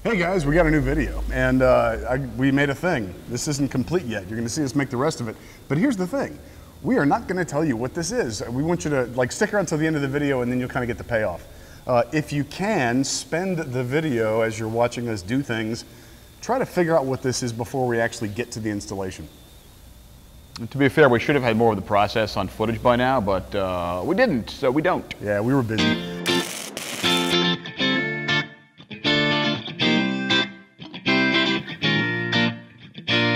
Hey guys, we got a new video, and we made a thing. This isn't complete yet. You're going to see us make the rest of it. But here's the thing. We are not going to tell you what this is. We want you to stick around till the end of the video, and then you'll kind of get the payoff. If you can, spend the video as you're watching us do things. Try to figure out what this is before we actually get to the installation. To be fair, we should have had more of the process on footage by now, but we didn't, so we don't. Yeah, we were busy.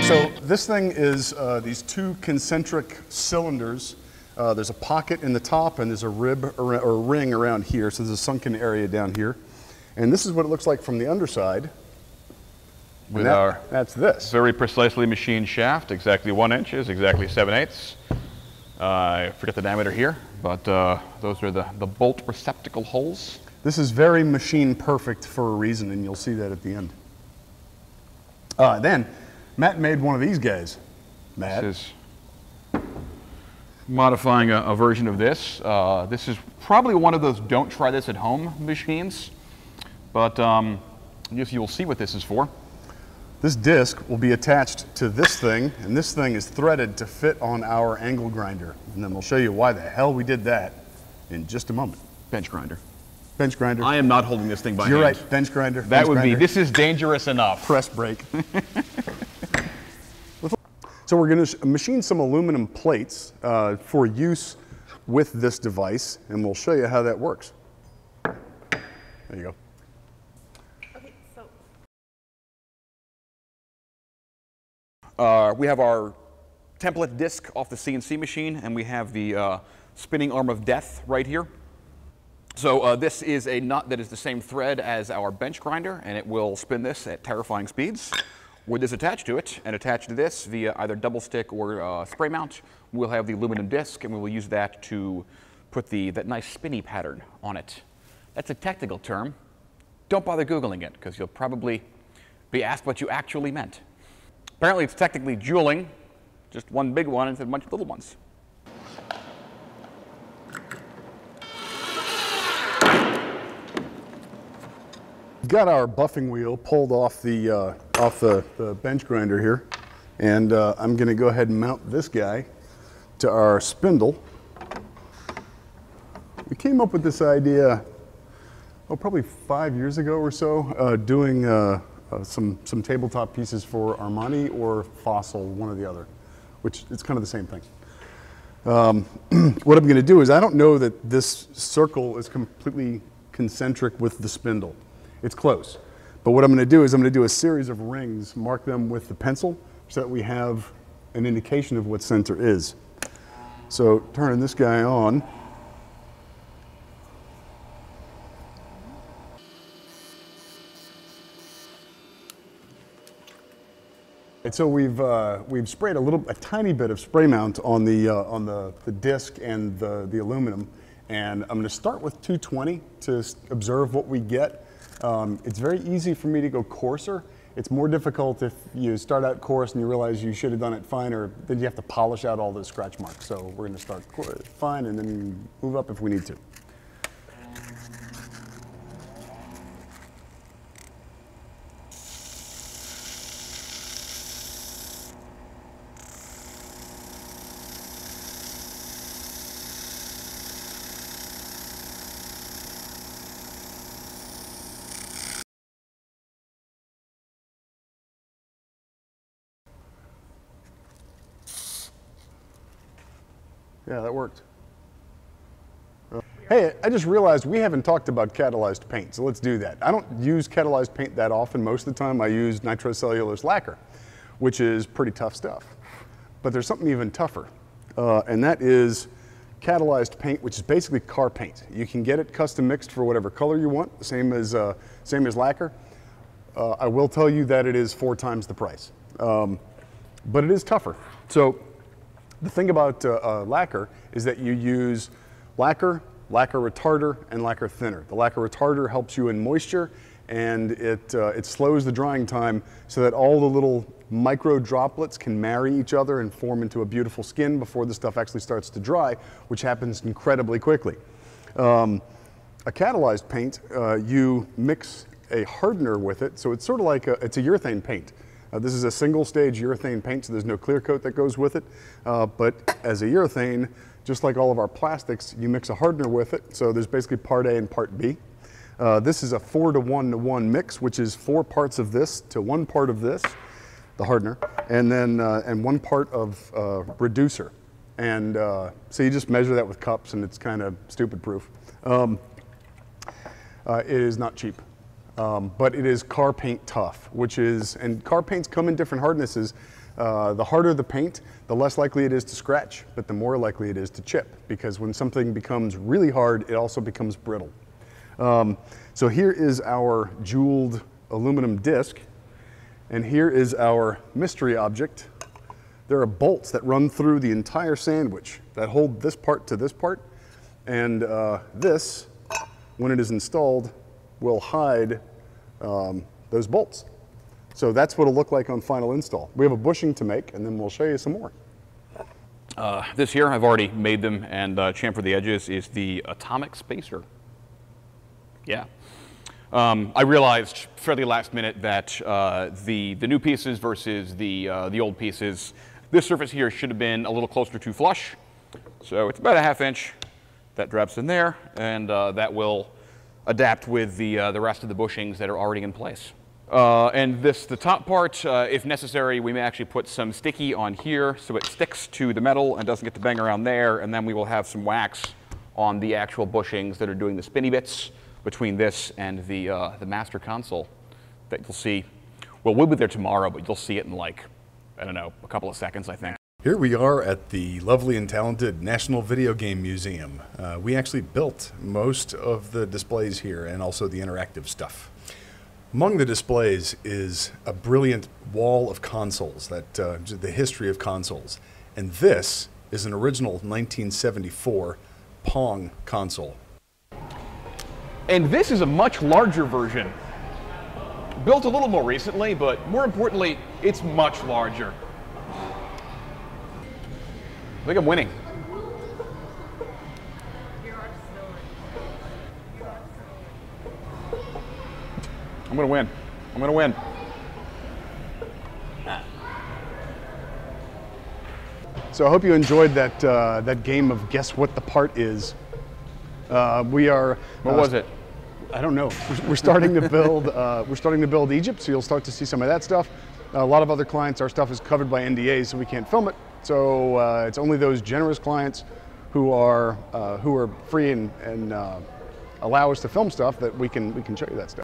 So this thing is these two concentric cylinders. There's a pocket in the top and there's a rib or ring around here. So there's a sunken area down here. And this is what it looks like from the underside. With that's this. Very precisely machined shaft, exactly 1 inch, exactly 7/8. I forget the diameter here, but those are the bolt receptacle holes. This is very machine perfect for a reason, and you'll see that at the end. Then Matt made one of these guys. Matt. This is modifying a version of this. This is probably one of those don't try this at home machines, but I guess you'll see what this is for. This disc will be attached to this thing, and this thing is threaded to fit on our angle grinder. And then we'll show you why the hell we did that in just a moment. Bench grinder. Bench grinder. I am not holding this thing by hand. You're right, bench grinder. That bench would grinder. be, this is dangerous enough. Press brake. So we're going to machine some aluminum plates for use with this device, and we'll show you how that works. There you go. Okay, so we have our template disc off the CNC machine, and we have the spinning arm of death right here. So this is a nut that is the same thread as our bench grinder, and it will spin this at terrifying speeds. With this attached to it, and attached to this via either double stick or spray mount, we'll have the aluminum disc, and we will use that to put that nice spinny pattern on it. That's a technical term. Don't bother Googling it, because you'll probably be asked what you actually meant. Apparently it's technically jeweling, just one big one instead of a bunch of little ones. Got our buffing wheel pulled off the bench grinder here, and I'm going to go ahead and mount this guy to our spindle. We came up with this idea, probably 5 years ago or so, doing some tabletop pieces for Armani or Fossil, one or the other, which it's kind of the same thing. What I'm going to do is, I don't know that this circle is completely concentric with the spindle. It's close. But what I'm going to do is I'm going to do a series of rings, mark them with the pencil so that we have an indication of what center is. So turning this guy on. And so we've sprayed a tiny bit of spray mount on the disc and the aluminum, and I'm going to start with 220 to observe what we get. It's very easy for me to go coarser. It's more difficult if you start out coarse and you realize you should have done it finer, then you have to polish out all those scratch marks. So we're going to start fine and then move up if we need to. Yeah, that worked. Hey, I just realized we haven't talked about catalyzed paint, so let's do that. I don't use catalyzed paint that often. Most of the time I use nitrocellulose lacquer, which is pretty tough stuff. But there's something even tougher, and that is catalyzed paint, which is basically car paint. You can get it custom mixed for whatever color you want, same as lacquer. I will tell you that it is 4 times the price, but it is tougher. So the thing about lacquer is that you use lacquer, lacquer retarder, and lacquer thinner. The lacquer retarder helps you in moisture, and it slows the drying time so that all the little micro droplets can marry each other and form into a beautiful skin before the stuff actually starts to dry, which happens incredibly quickly. A catalyzed paint, you mix a hardener with it, so it's sort of like it's a urethane paint. This is a single stage urethane paint, so there's no clear coat that goes with it. But as a urethane, just like all of our plastics, you mix a hardener with it. So there's basically part A and part B. This is a 4-to-1-to-1 mix, which is 4 parts of this to 1 part of this, the hardener, and then and 1 part of reducer. And so you just measure that with cups, and it's kind of stupid proof. It is not cheap. But it is car paint tough, which is, and car paints come in different hardnesses. The harder the paint, the less likely it is to scratch, but the more likely it is to chip, because when something becomes really hard, it also becomes brittle. So here is our jeweled aluminum disc, and here is our mystery object. There are bolts that run through the entire sandwich that hold this part to this part, and this, when it is installed, will hide those bolts. So that's what it'll look like on final install. We have a bushing to make, and then we'll show you some more. This here, I've already made them and chamfered the edges, is the atomic spacer. Yeah. I realized fairly last minute that the new pieces versus the old pieces, this surface here should have been a little closer to flush. So it's about a 1/2 inch. That drops in there, and that will adapt with the rest of the bushings that are already in place. And the top part, if necessary, we may actually put some sticky on here so it sticks to the metal and doesn't get to bang around there, and then we will have some wax on the actual bushings that are doing the spinny bits between this and the master console that you'll see. Well, we'll be there tomorrow, but you'll see it in like, I don't know, a couple of seconds, I think. Here we are at the lovely and talented National Video Game Museum. We actually built most of the displays here and also the interactive stuff. Among the displays is a brilliant wall of consoles, that the history of consoles. And this is an original 1974 Pong console. And this is a much larger version. Built a little more recently, but more importantly, it's much larger. I think I'm winning. I'm gonna win. I'm gonna win. So I hope you enjoyed that that game of guess what the part is. We are. What was it? I don't know. We're starting to build. We're starting to build Egypt, so you'll start to see some of that stuff. A lot of other clients, our stuff is covered by NDAs, so we can't film it. So it's only those generous clients who are free and allow us to film stuff that we can show you that stuff.